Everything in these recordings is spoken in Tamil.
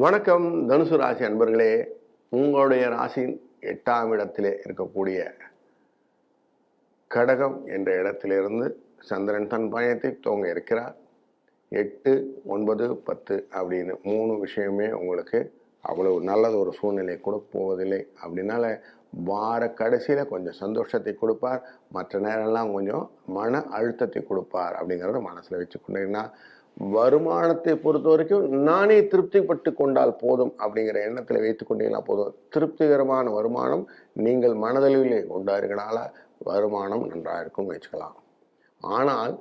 வணக்கம் தனுசு ராசி அன்பர்களே. உங்களுடைய ராசியின் 8ஆம் இடத்திலே இருக்கக்கூடிய கடகம் என்ற இடத்திலிருந்து சந்திரன் தன் பயணத்தை துவங்க இருக்கிறார். 8, 9, 10 அப்படின்னு 3 விஷயமே உங்களுக்கு அவ்வளவு நல்லது ஒரு சூழ்நிலை கொடுக்க போவதில்லை. அப்படின்னால வார கடைசியில் கொஞ்சம் சந்தோஷத்தை கொடுப்பார், மற்ற நேரம்லாம் கொஞ்சம் மன அழுத்தத்தை கொடுப்பார் அப்படிங்கிறத மனசில் வச்சுக்கொண்டீங்கன்னா, வருமானத்தை பொறுத்த வரைக்கும் நானே திருப்திப்பட்டு கொண்டால் போதும் அப்படிங்கிற எண்ணத்தில் வைத்துக் கொண்டீங்கன்னா போதும். திருப்திகரமான வருமானம் நீங்கள் மனதளவிலே கொண்டாருங்கனால வருமானம் நன்றாக இருக்கும் வச்சுக்கலாம். ஆனால்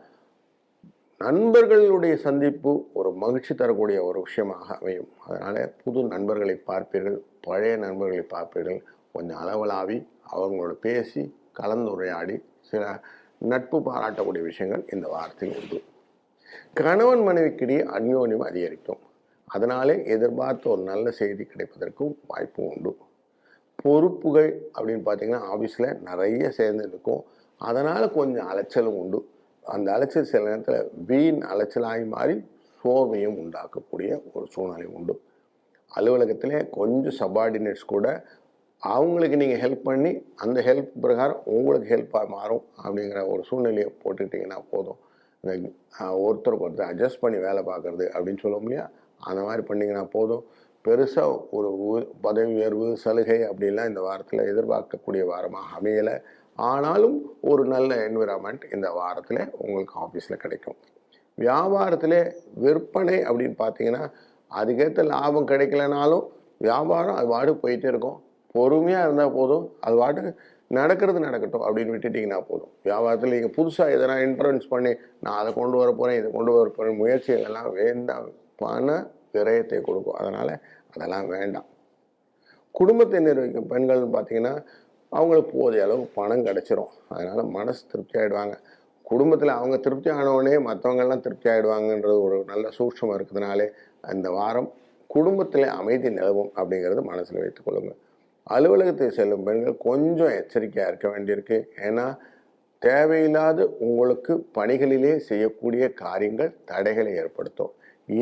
நண்பர்களுடைய சந்திப்பு ஒரு மகிழ்ச்சி தரக்கூடிய ஒரு விஷயமாக அமையும். அதனால புது நண்பர்களை பார்ப்பீர்கள், பழைய நண்பர்களை பார்ப்பீர்கள். கொஞ்சம் அளவலாவி அவங்களோட பேசி கலந்துரையாடி சில நட்பு பாராட்டக்கூடிய விஷயங்கள் இந்த வாரத்தில் உண்டு. கணவன் மனைவிக்கிடையே அந்யோன்யம் அதிகரிக்கும். அதனாலே எதிர்பார்த்த ஒரு நல்ல செய்தி கிடைப்பதற்கும் வாய்ப்பு உண்டு. பொறுப்புகள் அப்படின்னு பார்த்தீங்கன்னா ஆஃபீஸில் நிறைய சேர்ந்து இருக்கும். அதனால் கொஞ்சம் அலைச்சலும் உண்டு. அந்த அலைச்சல் சில நேரத்தில் வீண் அலைச்சலாகி மாறி சோர்வையும் உண்டாக்கக்கூடிய ஒரு சூழ்நிலை உண்டு. அலுவலகத்திலே கொஞ்சம் சபார்டினேட்ஸ் கூட அவங்களுக்கு நீங்கள் ஹெல்ப் பண்ணி அந்த ஹெல்ப் பிரகாரம் உங்களுக்கு ஹெல்ப்பாக மாறும் அப்படிங்கிற ஒரு சூழ்நிலையை போட்டுக்கிட்டிங்கன்னா போதும். ஒருத்தருக்கு ஒருத்தர் அட்ஜஸ்ட் பண்ணி வேலை பார்க்குறது அப்படின்னு சொல்ல முடியா, அந்த மாதிரி பண்ணிங்கன்னா போதும். பெருசாக ஒரு பதவி உயர்வு சலுகை அப்படின்லாம் இந்த வாரத்தில் எதிர்பார்க்கக்கூடிய வாரமாக அமையலை. ஆனாலும் ஒரு நல்ல என்விரான்மெண்ட் இந்த வாரத்தில் உங்களுக்கு ஆஃபீஸில் கிடைக்கும். வியாபாரத்தில் விற்பனை அப்படின்னு பார்த்தீங்கன்னா அதுக்கேற்ற லாபம் கிடைக்கலனாலும் வியாபாரம் அது பாட்டுக்கு போயிட்டே இருக்கும். பொறுமையாக இருந்தால் போதும், அது பாட்டுக்கு நடக்கிறது நடக்கட்டும் அப்படின்னு விட்டுட்டிங்கன்னா போதும். வியாபாரத்தில் நீங்கள் புதுசாக எதனா இன்ஃப்ளூயன்ஸ் பண்ணி நான் அதை கொண்டு வர போகிறேன் இதை கொண்டு வர போகிறேன் முயற்சிகள் எல்லாம் வேண்டாம், பண விரயத்தை கொடுக்கும். அதனால் அதெல்லாம் வேண்டாம். குடும்பத்தை நிர்வகிக்கும் பெண்கள்னு பார்த்தீங்கன்னா அவங்களுக்கு போதிய அளவு பணம் கிடச்சிரும். அதனால் மனசு திருப்தி ஆகிடுவாங்க. குடும்பத்தில் அவங்க திருப்தி ஆனவுடனே மற்றவங்கெல்லாம் திருப்தி ஆகிடுவாங்கன்றது ஒரு நல்ல சூட்சமாக இருக்கிறதுனாலே அந்த வாரம் குடும்பத்தில் அமைதி நிலவும் அப்படிங்கிறது மனசில் வைத்துக்கொள்ளுங்க. அலுவலகத்தை செல்லும் பெண்கள் கொஞ்சம் எச்சரிக்கையாக இருக்க வேண்டியிருக்கு. ஏன்னா தேவையில்லாத உங்களுக்கு பணிகளிலே செய்யக்கூடிய காரியங்கள் தடைகளை ஏற்படுத்தும்.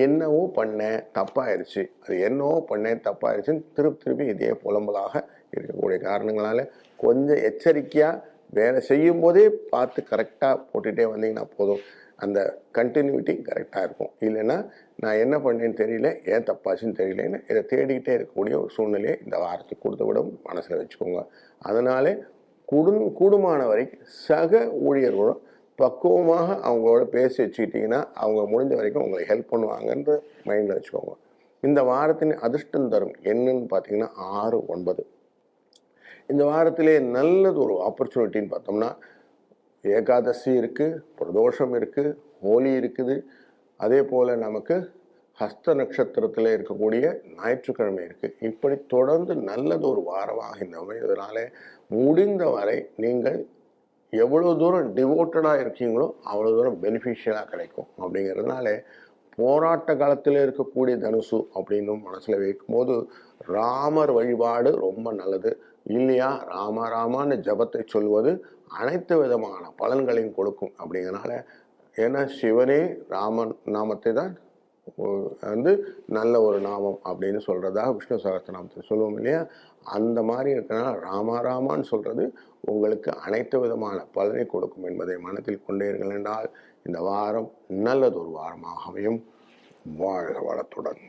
என்னவோ பண்ணேன் தப்பாயிருச்சு, அது என்னவோ பண்ணேன் தப்பாயிருச்சுன்னு திருப்பி இதே புலம்பலாக இருக்கக்கூடிய காரணங்களால கொஞ்சம் எச்சரிக்கையாக வேலை செய்யும் போதே பார்த்து கரெக்டாக போட்டுகிட்டே வந்தீங்கன்னா போதும். அந்த கண்டினியூட்டி கரெக்டாக இருக்கும். இல்லைன்னா நான் என்ன பண்ணேன்னு தெரியல, ஏன் தப்பாச்சுன்னு தெரியலன்னு இதை தேடிக்கிட்டே இருக்கக்கூடிய ஒரு சூழ்நிலையை இந்த வாரத்துக்கு கொடுத்து விடும் மனசில் வச்சுக்கோங்க. அதனாலே கூடுமான வரைக்கும் சக ஊழியர்களும் பக்குவமாக அவங்களோட பேசி வச்சுக்கிட்டிங்கன்னா அவங்க முடிஞ்ச வரைக்கும் உங்களை ஹெல்ப் பண்ணுவாங்கன்ற மைண்டில் வச்சுக்கோங்க. இந்த வாரத்தின் அதிர்ஷ்டம் தரும் என்னன்னு பார்த்தீங்கன்னா 6, 9. இந்த வாரத்திலே நல்லது ஒரு ஆப்பர்ச்சுனிட்டின்னு பார்த்தோம்னா ஏகாதசி இருக்குது, பிரதோஷம் இருக்குது, ஹோலி இருக்குது. அதே போல் நமக்கு ஹஸ்த நட்சத்திரத்தில் இருக்கக்கூடிய ஞாயிற்றுக்கிழமை இருக்குது. இப்படி தொடர்ந்து நல்லது ஒரு வாரமாக இந்த அமைவதனால முடிந்த வரை நீங்கள் எவ்வளோ தூரம் டிவோட்டடாக இருக்கீங்களோ அவ்வளோ தூரம் பெனிஃபிஷியலாக கிடைக்கும். அப்படிங்கிறதுனால போராட்ட காலத்தில் இருக்கக்கூடிய தனுசு அப்படின்னு மனசில் வைக்கும்போது ராமர் வழிபாடு ரொம்ப நல்லது. இல்லையா ராமான்னு ஜபத்தை சொல்வது அனைத்து விதமான பலன்களையும் கொடுக்கும். அப்படிங்கிறனால ஏன்னா சிவனே ராமன் நாமத்தை தான் நல்ல ஒரு நாமம் அப்படின்னு சொல்கிறதாக விஷ்ணு சகஸ்ரநாமத்தை சொல்லுவோம் இல்லையா, அந்த மாதிரி இருக்கிறனால ராமான்னு சொல்கிறது உங்களுக்கு அனைத்து விதமான பலனை கொடுக்கும் என்பதை மனத்தில் கொண்டீர்கள் என்றால் இந்த வாரம் நல்லதொரு வாரமாக அமையும். வாழ்க வளத்துடன்.